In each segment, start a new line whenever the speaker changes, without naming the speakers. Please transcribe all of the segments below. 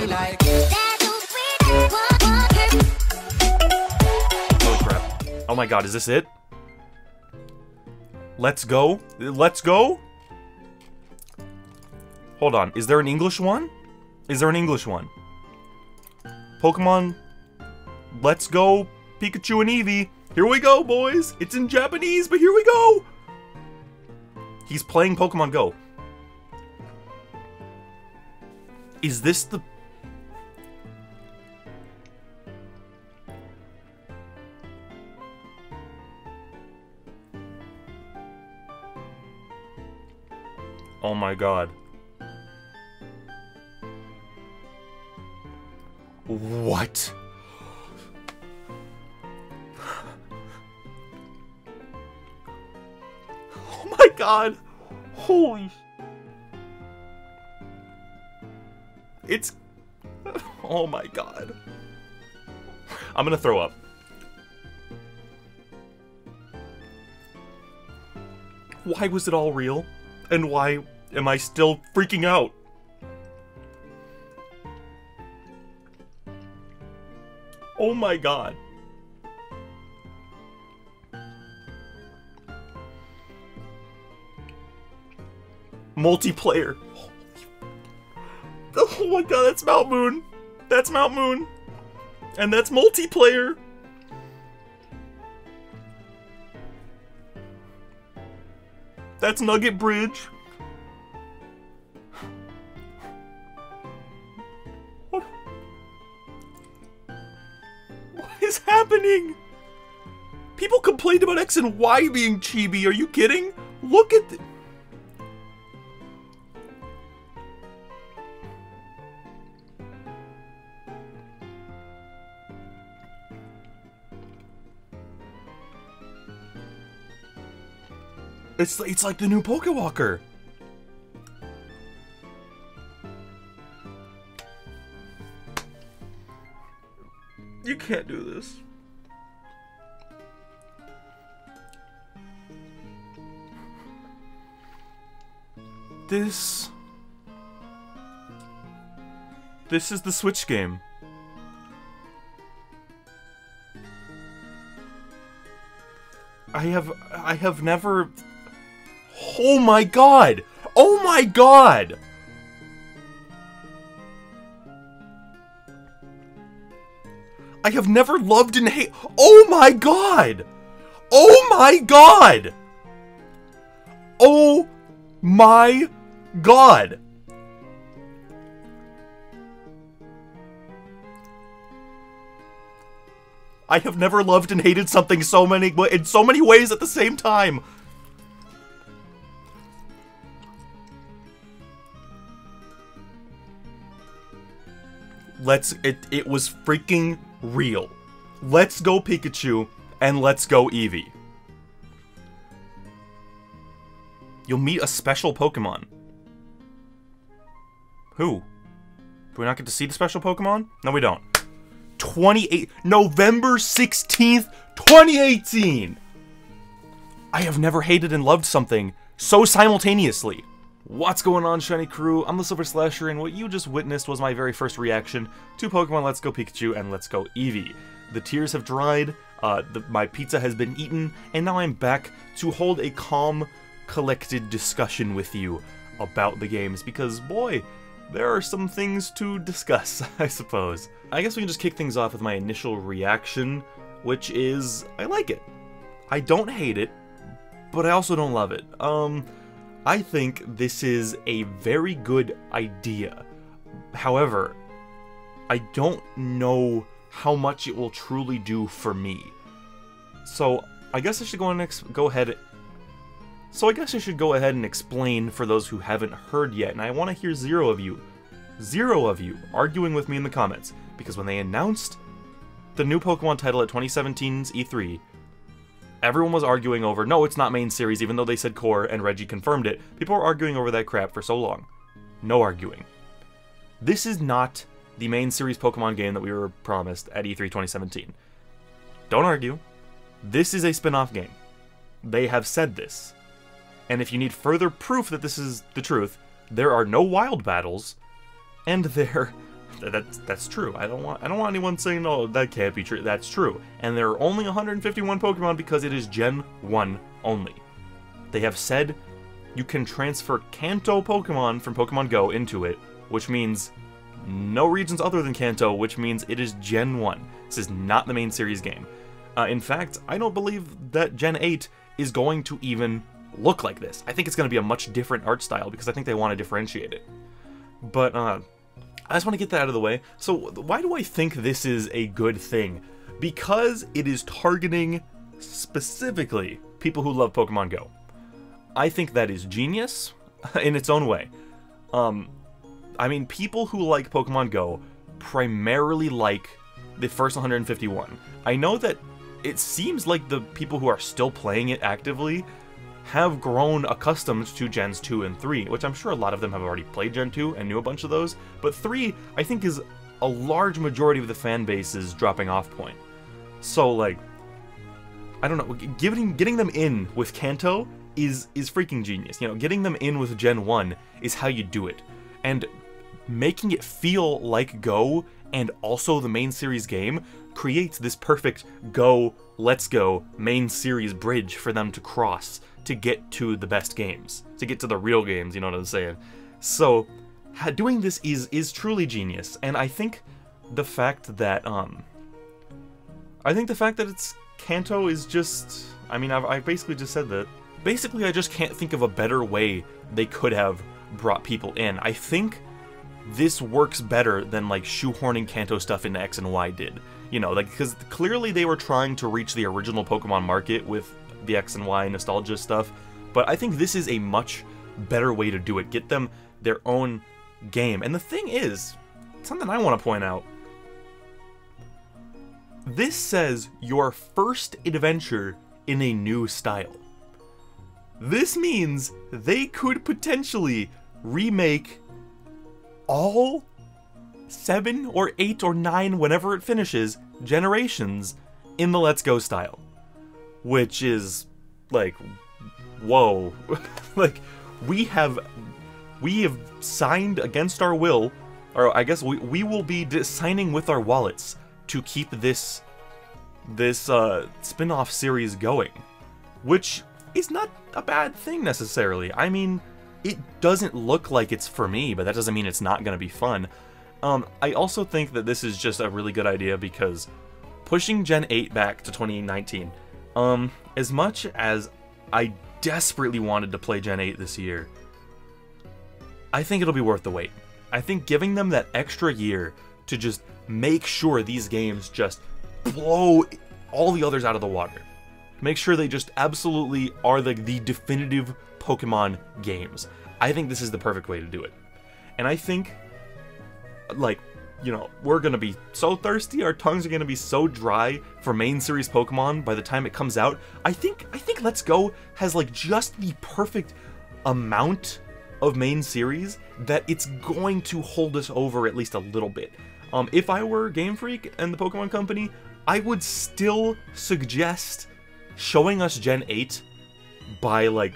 me like.
Holy crap. Oh my god, is this it? Let's go? Let's go? Hold on, is there an English one? Is there an English one? Pokemon, let's go, Pikachu and Eevee. Here we go, boys. It's in Japanese, but here we go. He's playing Pokemon Go. Is this the... Oh my god. What? Oh my god. Holy sh... It's... Oh my god. I'm gonna throw up. Why was it all real? And why am I still freaking out? Oh my god. Multiplayer. Oh my god, that's Mount Moon. That's Mount Moon. And that's multiplayer. That's Nugget Bridge. What is happening? People complained about X and Y being chibi. Are you kidding? Look at the... It's like the new Pokewalker. You can't do this. This is the Switch game. I have never... Oh my god! Oh my god! I have never loved and hate... Oh my god! Oh my god! Oh my god! I have never loved and hated something in so many ways at the same time. It was freaking real. Let's go Pikachu and let's go Eevee. You'll meet a special Pokemon. Who? Do we not get to see the special Pokemon? No, we don't. November 16th, 2018! I have never hated and loved something so simultaneously. What's going on, Shiny Crew? I'm TheSilverSlasher, and what you just witnessed was my very first reaction to Pokemon Let's Go Pikachu and Let's Go Eevee. The tears have dried, my pizza has been eaten, and now I'm back to hold a calm, collected discussion with you about the games, because, boy, there are some things to discuss, I suppose. I guess we can just kick things off with my initial reaction, which is, I like it. I don't hate it, but I also don't love it. I think this is a very good idea. However, I don't know how much it will truly do for me. So, I guess I should go ahead and explain for those who haven't heard yet, and I want to hear zero of you arguing with me in the comments, because when they announced the new Pokemon title at 2017's E3, everyone was arguing over, no, it's not main series, even though they said core and Reggie confirmed it. People were arguing over that crap for so long. No arguing. This is not the main series Pokemon game that we were promised at E3 2017. Don't argue. This is a spin-off game. They have said this. And if you need further proof that this is the truth, there are no wild battles, and there that's true. I don't want anyone saying, no, that can't be true. That's true. And there are only 151 Pokemon because it is Gen 1 only. They have said you can transfer Kanto Pokemon from Pokemon Go into it, which means no regions other than Kanto, which means it is Gen 1. This is not the main series game. In fact, I don't believe that Gen 8 is going to even look like this. I think it's going to be a much different art style because I think they want to differentiate it. But I just want to get that out of the way. So why do I think this is a good thing? Because it is targeting specifically people who love Pokemon Go. I think that is genius in its own way. I mean, people who like Pokemon Go primarily like the first 151. I know that it seems like the people who are still playing it actively have grown accustomed to Gens 2 and 3, which I'm sure a lot of them have already played Gen 2 and knew a bunch of those, but 3, I think, is a large majority of the fan base's dropping off point. So, like, I don't know, getting them in with Kanto is freaking genius. You know, getting them in with Gen 1 is how you do it. And making it feel like Go and also the main series game creates this perfect Go, let's go, main series bridge for them to cross to get to the best games, to get to the real games, you know what I'm saying? So, doing this is truly genius, and I think the fact that, it's Kanto is just, I mean, I basically just said that. Basically, I just can't think of a better way they could have brought people in. I think this works better than, like, shoehorning Kanto stuff into X and Y did. You know, like, because clearly they were trying to reach the original Pokemon market with the X and Y nostalgia stuff, but I think this is a much better way to do it. Get them their own game. And the thing is, something I want to point out, this says your first adventure in a new style. This means they could potentially remake all 7 or 8 or 9, whenever it finishes, generations in the Let's Go style. Which is, like, whoa. Like, we have signed against our will, or I guess we will be signing with our wallets to keep this spin-off series going. Which is not a bad thing, necessarily. I mean, it doesn't look like it's for me, but that doesn't mean it's not going to be fun. I also think that this is just a really good idea because pushing Gen 8 back to 2019, as much as I desperately wanted to play Gen 8 this year, I think it'll be worth the wait. I think giving them that extra year to just make sure these games just blow all the others out of the water. Make sure they just absolutely are the definitive Pokemon games. I think this is the perfect way to do it. And I think, like, you know, we're gonna be so thirsty, our tongues are gonna be so dry for main series Pokemon by the time it comes out. I think Let's Go has, like, just the perfect amount of main series that it's going to hold us over at least a little bit. If I were GameFreak and the Pokemon Company, I would still suggest showing us Gen 8 by, like,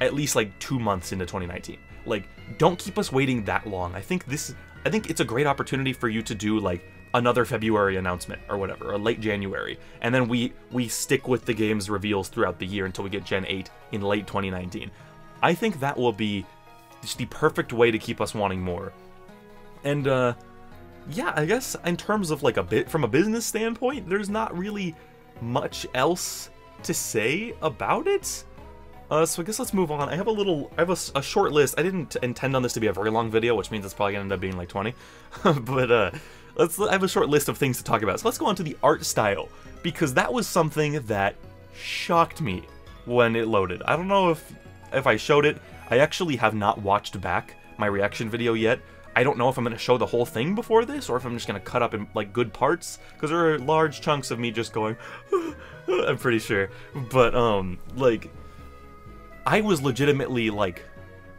at least, like, 2 months into 2019. Like, don't keep us waiting that long. I think it's a great opportunity for you to do, like, another February announcement or whatever, or late January, and then we stick with the game's reveals throughout the year until we get Gen 8 in late 2019. I think that will be just the perfect way to keep us wanting more. And, yeah, I guess in terms of, like, from a business standpoint, there's not really much else to say about it. So I guess let's move on. I have a short list. I didn't intend on this to be a very long video, which means it's probably gonna end up being like 20. But I have a short list of things to talk about. So let's go on to the art style, because that was something that shocked me when it loaded. I don't know if I showed it. I actually have not watched back my reaction video yet. I don't know if I'm gonna show the whole thing before this, or if I'm just gonna cut up in, like, good parts, because there are large chunks of me just going, I'm pretty sure. But, like, I was legitimately, like,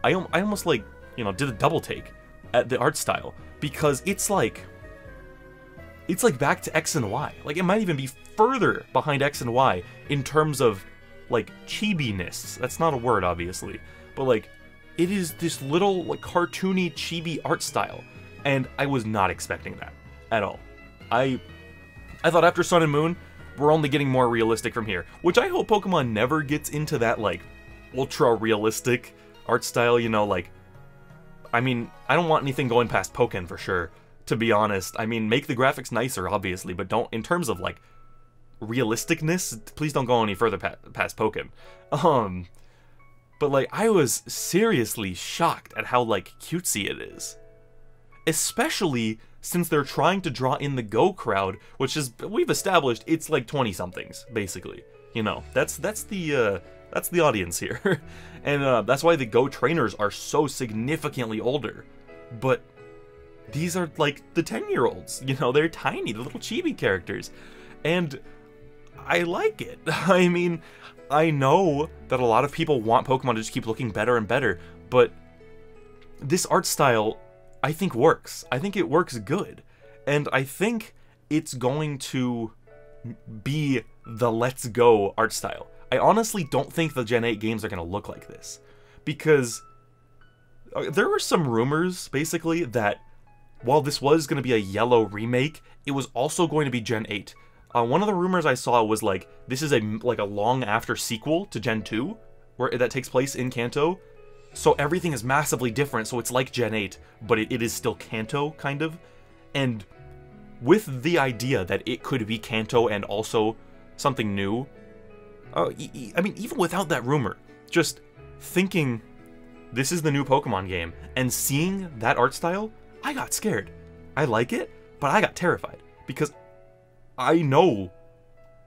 I almost, like, you know, did a double take at the art style, because it's like back to X and Y. Like, it might even be further behind X and Y in terms of, like, chibi-ness. That's not a word, obviously, but, like, it is this little, like, cartoony chibi art style. and I was not expecting that at all. I thought after Sun and Moon, we're only getting more realistic from here, which I hope Pokemon never gets into that, like, ultra-realistic art style, you know, like, I mean, I don't want anything going past Pokken for sure, to be honest. I mean, make the graphics nicer, obviously, but don't, in terms of, like, realisticness, please don't go any further past Pokken. But, like, I was seriously shocked at how, like, cutesy it is. Especially since they're trying to draw in the Go crowd, which is, we've established, it's like 20-somethings, basically. You know, that's the audience here. And that's why the Go trainers are so significantly older. But these are, like, the 10-year-olds, you know, they're tiny, the little chibi characters. And I like it. I mean, I know that a lot of people want Pokemon to just keep looking better and better, but this art style, I think, works. I think it works good. And I think it's going to be the Let's Go art style. I honestly don't think the Gen 8 games are going to look like this. Because there were some rumors, basically, that while this was going to be a Yellow remake, it was also going to be Gen 8. One of the rumors I saw was, like, this is a long after sequel to Gen 2, where that takes place in Kanto. So everything is massively different, so it's like Gen 8, but it is still Kanto, kind of. And with the idea that it could be Kanto and also something new, I mean, even without that rumor, just thinking this is the new Pokemon game, and seeing that art style, I got scared. I like it, but I got terrified, because I know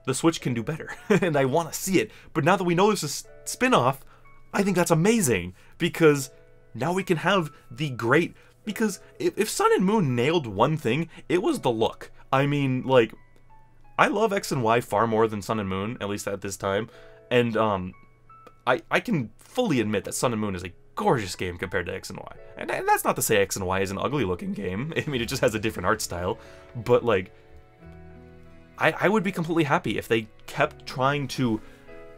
the Switch can do better, and I want to see it. But now that we know there's a spin-off, I think that's amazing, because now we can have the great... Because if Sun and Moon nailed one thing, it was the look. I mean, like, I love X and Y far more than Sun and Moon, at least at this time, and I can fully admit that Sun and Moon is a gorgeous game compared to X and Y. And that's not to say X and Y is an ugly-looking game. I mean, it just has a different art style, but, like, I would be completely happy if they kept trying to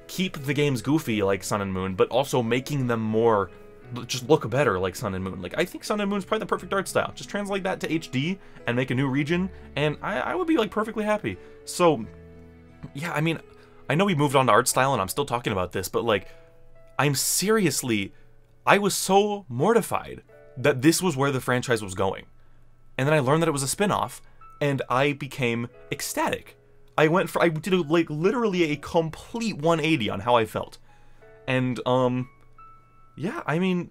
keep the games goofy like Sun and Moon, but also making them more, just look better like Sun and Moon. Like, I think Sun and Moon is probably the perfect art style. Just translate that to HD and make a new region, and I would be, like, perfectly happy. So, yeah, I mean, I know we moved on to art style and I'm still talking about this, but, like, I was so mortified that this was where the franchise was going. And then I learned that it was a spin-off, and I became ecstatic. I did literally a complete 180 on how I felt. And, yeah, I mean,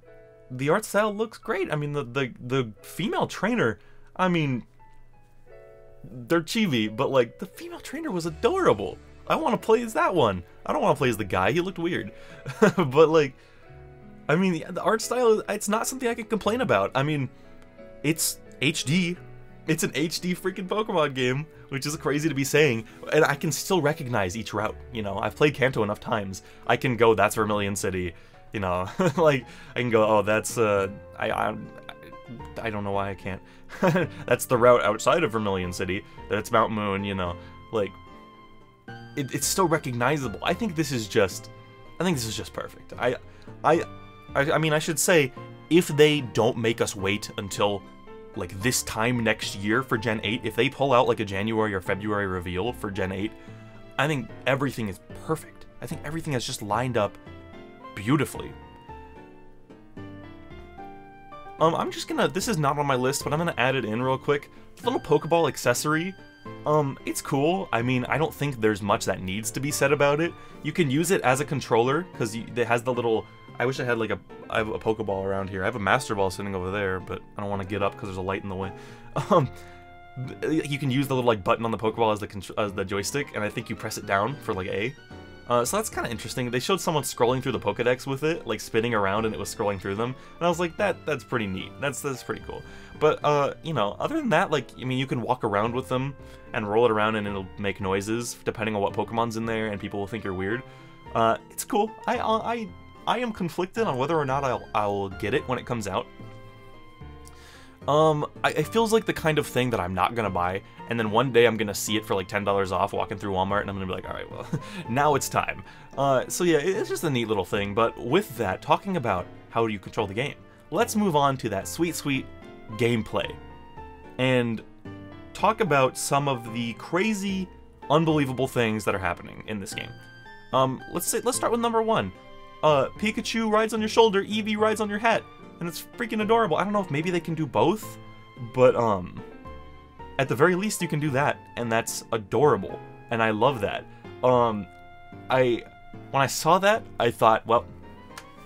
the art style looks great. I mean, the female trainer, I mean, they're chibi, but, like, the female trainer was adorable. I want to play as that one. I don't want to play as the guy, he looked weird. But, like, I mean, the art style, it's not something I can complain about. I mean, it's HD. It's an HD freaking Pokemon game, which is crazy to be saying, and I can still recognize each route, you know? I've played Kanto enough times. I can go, that's Vermilion City, you know? Like, I can go, oh, that's, I don't know why I can't. That's the route outside of Vermilion City, that's Mount Moon, you know? Like, it's still recognizable. I think this is just perfect. I mean, I should say, if they don't make us wait until, like, this time next year for Gen 8, if they pull out, like, a January or February reveal for Gen 8, I think everything is perfect. I think everything has just lined up beautifully. I'm just gonna, this is not on my list, but I'm gonna add it in real quick. The little Poké Ball accessory, it's cool. I mean, I don't think there's much that needs to be said about it. You can use it as a controller, because it has the little... I wish I had, like, I have a Pokeball around here. I have a Master Ball sitting over there, but I don't want to get up because there's a light in the way. You can use the little, like, button on the Pokeball as the joystick, and I think you press it down for, like, A. So that's kind of interesting. They showed someone scrolling through the Pokedex with it, like, spinning around, and it was scrolling through them. And I was like, that's pretty neat. That's pretty cool. But, you know, other than that, like, I mean, you can walk around with them and roll it around, and it'll make noises, depending on what Pokemon's in there, and people will think you're weird. It's cool. I am conflicted on whether or not I'll get it when it comes out. It feels like the kind of thing that I'm not gonna buy, and then one day I'm gonna see it for like $10 off walking through Walmart, and I'm gonna be like, alright, well, now it's time. So yeah, it's just a neat little thing, but with that, talking about how do you control the game, let's move on to that sweet, sweet gameplay. and talk about some of the crazy, unbelievable things that are happening in this game. Let's start with number 1. Pikachu rides on your shoulder, Eevee rides on your head, and it's freaking adorable. I don't know if maybe they can do both, but at the very least you can do that, and that's adorable, and I love that. When I saw that, I thought, well,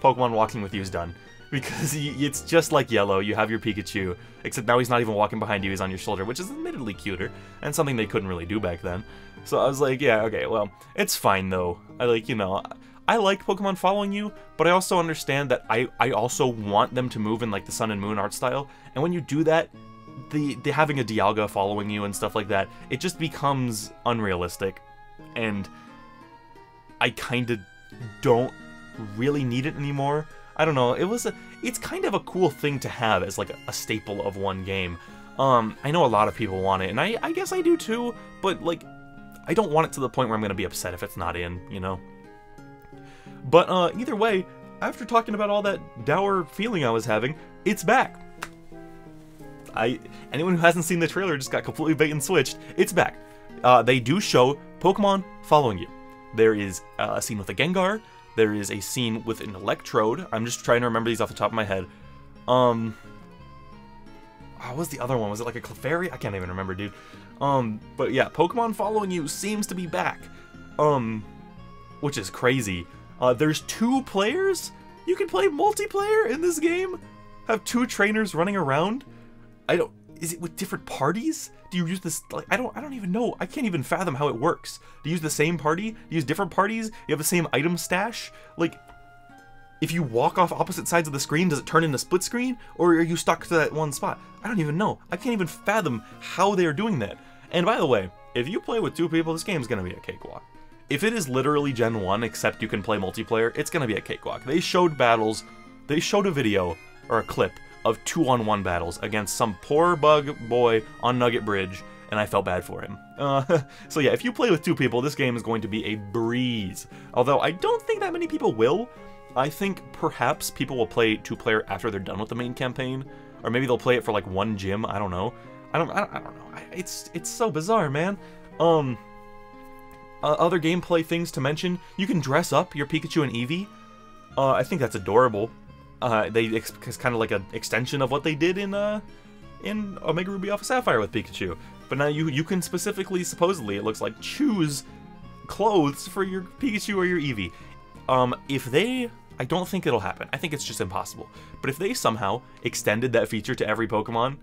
Pokemon walking with you is done. Because it's just like Yellow, you have your Pikachu, except now he's not even walking behind you, he's on your shoulder, which is admittedly cuter, and something they couldn't really do back then. So I was like, yeah, okay, well, it's fine though. I like, you know, I like Pokemon following you, but I also understand that I also want them to move in like the Sun and Moon art style, and when you do that, the having a Dialga following you and stuff like that, it just becomes unrealistic, and I kinda don't really need it anymore. I don't know, it's kind of a cool thing to have as like a staple of one game. I know a lot of people want it, and I guess I do too, but like, I don't want it to the point where I'm gonna be upset if it's not in, you know? But either way, after talking about all that dour feeling I was having, it's back. Anyone who hasn't seen the trailer just got completely bait and switched, it's back. They do show Pokemon following you. There is a scene with a Gengar. There is a scene with an Electrode. I'm just trying to remember these off the top of my head. What was the other one? Was it like a Clefairy? I can't even remember, dude. But yeah, Pokemon following you seems to be back. Which is crazy. There's 2 players? You can play multiplayer in this game? Have 2 trainers running around? Is it with different parties? Do you use this, like, I don't even know. I can't even fathom how it works. Do you use the same party? Do you use different parties? You have the same item stash? Like, if you walk off opposite sides of the screen, does it turn into split screen? Or are you stuck to that one spot? I don't even know. I can't even fathom how they are doing that. And by the way, if you play with 2 people, this game's gonna be a cakewalk. If it is literally Gen 1, except you can play multiplayer, it's gonna be a cakewalk. They showed battles, they showed a video, or a clip, of 2-on-1 battles against some poor bug boy on Nugget Bridge, and I felt bad for him. So yeah, if you play with 2 people, this game is going to be a breeze. Although I don't think that many people will. I think perhaps people will play 2-player after they're done with the main campaign, or maybe they'll play it for like 1 gym. I don't know. I don't know. It's so bizarre, man. Other gameplay things to mention: you can dress up your Pikachu and Eevee. I think that's adorable. It's kind of like an extension of what they did in Omega Ruby Alpha Sapphire with Pikachu. But now you can specifically, supposedly, it looks like, choose clothes for your Pikachu or your Eevee. I don't think it'll happen. I think it's just impossible. But if they somehow extended that feature to every Pokemon,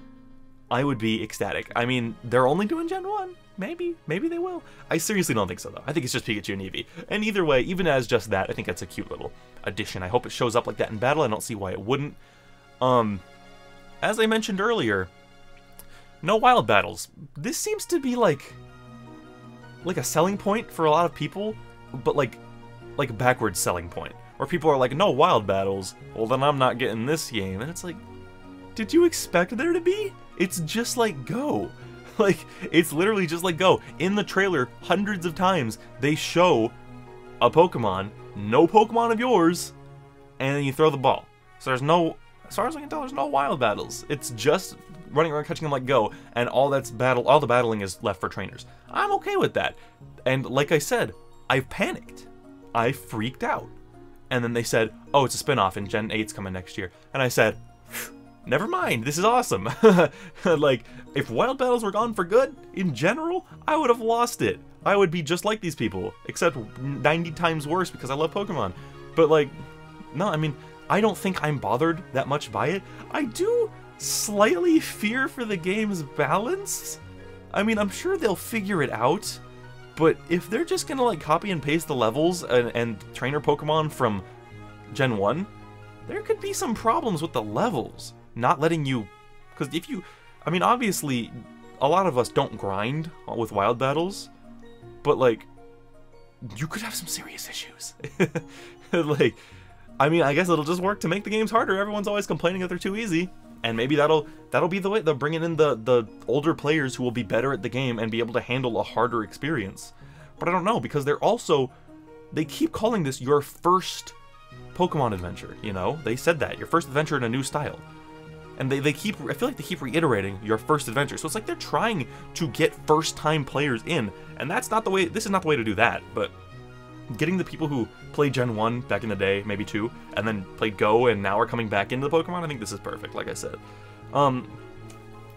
I would be ecstatic. I mean, they're only doing Gen 1. Maybe they will. I seriously don't think so, though. I think it's just Pikachu and Eevee. And either way, even as just that, I think that's a cute little addition. I hope it shows up like that in battle. I don't see why it wouldn't. As I mentioned earlier, no wild battles. This seems to be like a selling point for a lot of people, but like a backwards selling point, where people are like, no wild battles, well then I'm not getting this game. And it's like, did you expect there to be? It's just like Go. Like, it's literally just like Go. In the trailer, hundreds of times, they show a Pokemon, no Pokemon of yours, and then you throw the ball. So there's no, as far as I can tell, there's no wild battles. It's just running around catching them like Go, and all the battling is left for trainers. I'm okay with that. And like I said, I've panicked. I freaked out. And then they said, oh, it's a spin-off and Gen 8's coming next year. And I said, never mind, this is awesome. Like, if wild battles were gone for good, in general, I would have lost it. I would be just like these people, except 90 times worse because I love Pokemon. But like, no, I mean, I don't think I'm bothered that much by it. I do slightly fear for the game's balance. I mean, I'm sure they'll figure it out, but if they're just gonna like copy and paste the levels and trainer Pokemon from Gen 1, there could be some problems with the levels. Not letting you, because if you, I mean, obviously, a lot of us don't grind with wild battles, but like, you could have some serious issues. Like, I mean, I guess it'll just work to make the games harder. Everyone's always complaining that they're too easy, and maybe that'll be the way. They'll bring in the older players who will be better at the game and be able to handle a harder experience. But I don't know, because they keep calling this your first Pokemon adventure, you know? They said that, your first adventure in a new style. And I feel like they keep reiterating your first adventure. So it's like they're trying to get first-time players in, and that's not the way, this is not the way to do that, but getting the people who played Gen 1 back in the day, maybe 2, and then played Go and now are coming back into the Pokemon, I think this is perfect, like I said.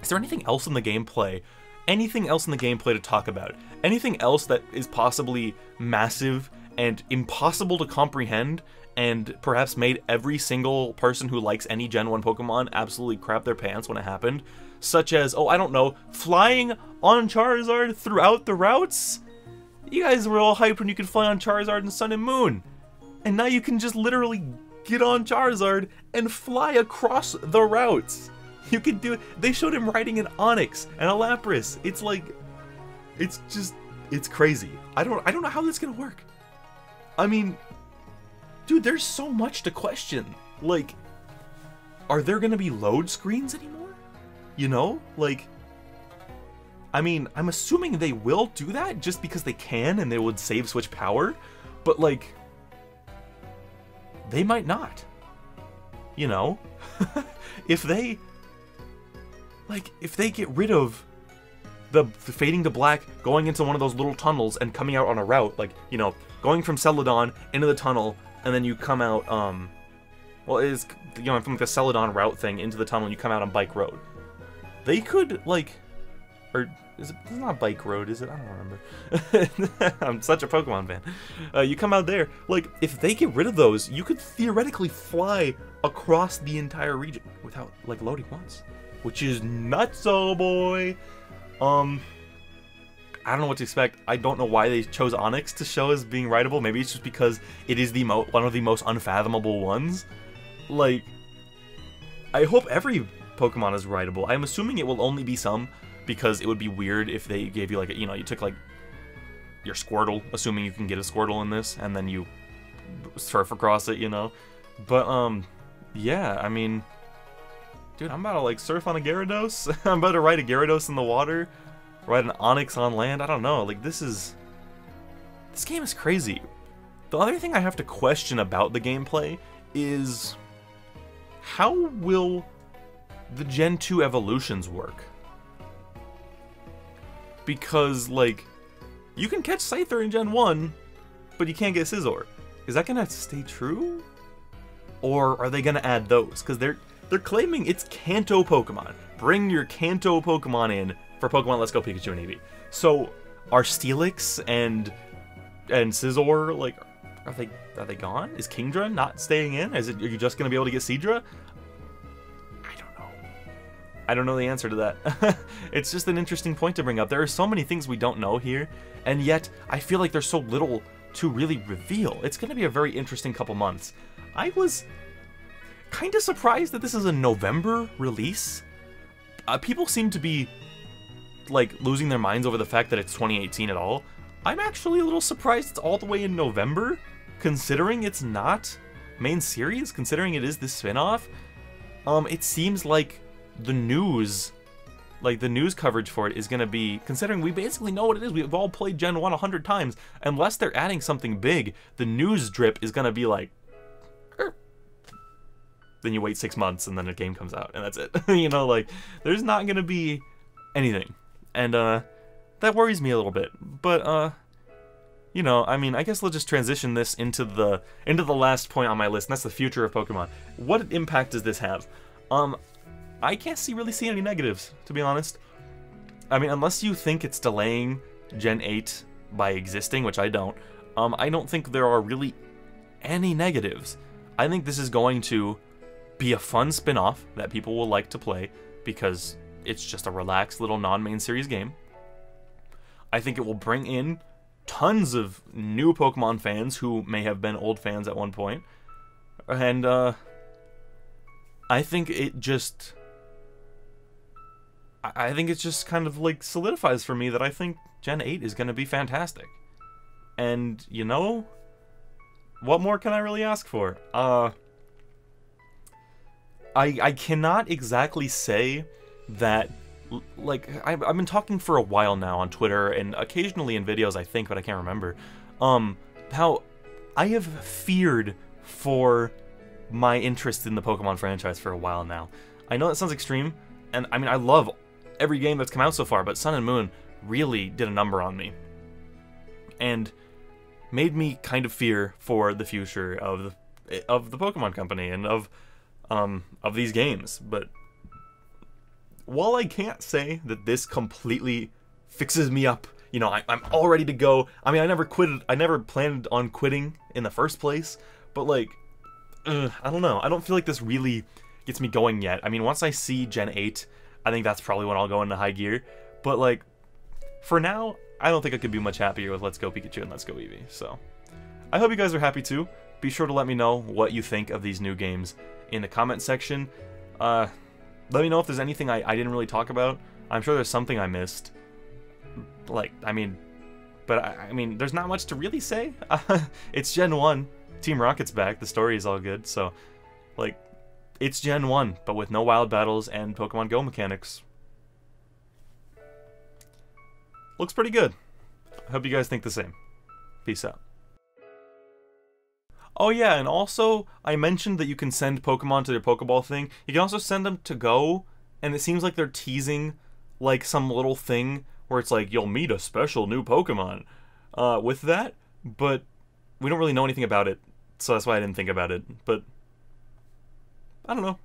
Is there anything else in the gameplay? Anything else in the gameplay to talk about? Anything else that is possibly massive and impossible to comprehend, and perhaps made every single person who likes any Gen 1 Pokemon absolutely crap their pants when it happened? Such as, oh, I don't know, flying on Charizard throughout the routes? You guys were all hyped when you could fly on Charizard in Sun and Moon. And now you can just literally get on Charizard and fly across the routes. You could do it. They showed him riding an Onix and a Lapras. It's like, it's crazy. I don't know how this is gonna work. I mean, dude, there's so much to question. Like, are there gonna be load screens anymore? You know, like, I mean, I'm assuming they will do that just because they can and they would save Switch power, but like, they might not. You know, if they get rid of the fading to black, going into one of those little tunnels and coming out on a route, like, you know, going from Celadon into the tunnel, and then you come out, well, it is, you know, from like the Celadon route thing into the tunnel, and you come out on Bike Road. They could, like, or is it, it's not Bike Road, is it? I don't remember. I'm such a Pokemon fan. You come out there, like, if they get rid of those, you could theoretically fly across the entire region without, like, loading once. Which is nutso, boy. I don't know what to expect. I don't know why they chose Onix to show as being rideable. Maybe it's just because it is one of the most unfathomable ones. Like, I hope every Pokemon is rideable. I'm assuming it will only be some, because it would be weird if they gave you, like, you know, you took, like, your Squirtle, assuming you can get a Squirtle in this, and then you surf across it, you know? But, yeah, I mean, dude, I'm about to, like, surf on a Gyarados. I'm about to ride a Gyarados in the water, ride an Onix on land. I don't know, like, this game is crazy. The other thing I have to question about the gameplay is, how will the Gen 2 evolutions work? Because, like, you can catch Scyther in Gen 1, but you can't get Scizor. Is that gonna stay true? Or are they gonna add those? Because they're claiming it's Kanto Pokemon. Bring your Kanto Pokemon in for Pokemon Let's Go Pikachu and Eevee. So, are Steelix and Scizor, like, are they gone? Is Kingdra not staying in? Are you just gonna be able to get Seadra? I don't know the answer to that. It's just an interesting point to bring up. There are so many things we don't know here, and yet I feel like there's so little to really reveal. It's going to be a very interesting couple months. I was kind of surprised that this is a November release. People seem to be, like, losing their minds over the fact that it's 2018 at all. I'm actually a little surprised it's all the way in November, considering it's not main series, considering it is this spin-off. It seems like the news coverage for it is going to be, considering we basically know what it is, we've all played Gen 1 100 times, unless they're adding something big, the news drip is going to be like, then you wait 6 months and then a game comes out, and that's it. You know, like, there's not going to be anything, and that worries me a little bit, but you know, I mean, I guess we'll just transition this into the last point on my list, and that's the future of Pokemon. What impact does this have? I can't really see any negatives, to be honest. I mean, unless you think it's delaying Gen 8 by existing, which I don't think there are really any negatives. I think this is going to be a fun spin-off that people will like to play, because it's just a relaxed little non-main series game. I think it will bring in tons of new Pokemon fans who may have been old fans at one point. And, I think it just kind of, like, solidifies for me that I think Gen 8 is going to be fantastic. And, you know, what more can I really ask for? I cannot exactly say that, like, I've been talking for a while now on Twitter, and occasionally in videos, I think, but I can't remember, how I have feared for my interest in the Pokemon franchise for a while now. I know that sounds extreme, and I mean, I love every game that's come out so far, but Sun and Moon really did a number on me. And made me kind of fear for the future of the Pokemon Company and of these games. But while I can't say that this completely fixes me up, you know, I'm all ready to go. I mean, I never planned on quitting in the first place, but like, I don't know. I don't feel like this really gets me going yet. I mean, once I see Gen 8, I think that's probably when I'll go into high gear. But like, for now, I don't think I could be much happier with Let's Go Pikachu and Let's Go Eevee. So, I hope you guys are happy too. Be sure to let me know what you think of these new games in the comment section. Let me know if there's anything I didn't really talk about. I'm sure there's something I missed. Like, I mean, there's not much to really say. It's Gen 1. Team Rocket's back. The story is all good. So, like, it's Gen 1, but with no wild battles and Pokemon Go mechanics. Looks pretty good. I hope you guys think the same. Peace out. Oh yeah, and also, I mentioned that you can send Pokemon to their Poké Ball thing. You can also send them to Go, and it seems like they're teasing, like, some little thing where it's like, you'll meet a special new Pokemon with that, but we don't really know anything about it, so that's why I didn't think about it. But, I don't know.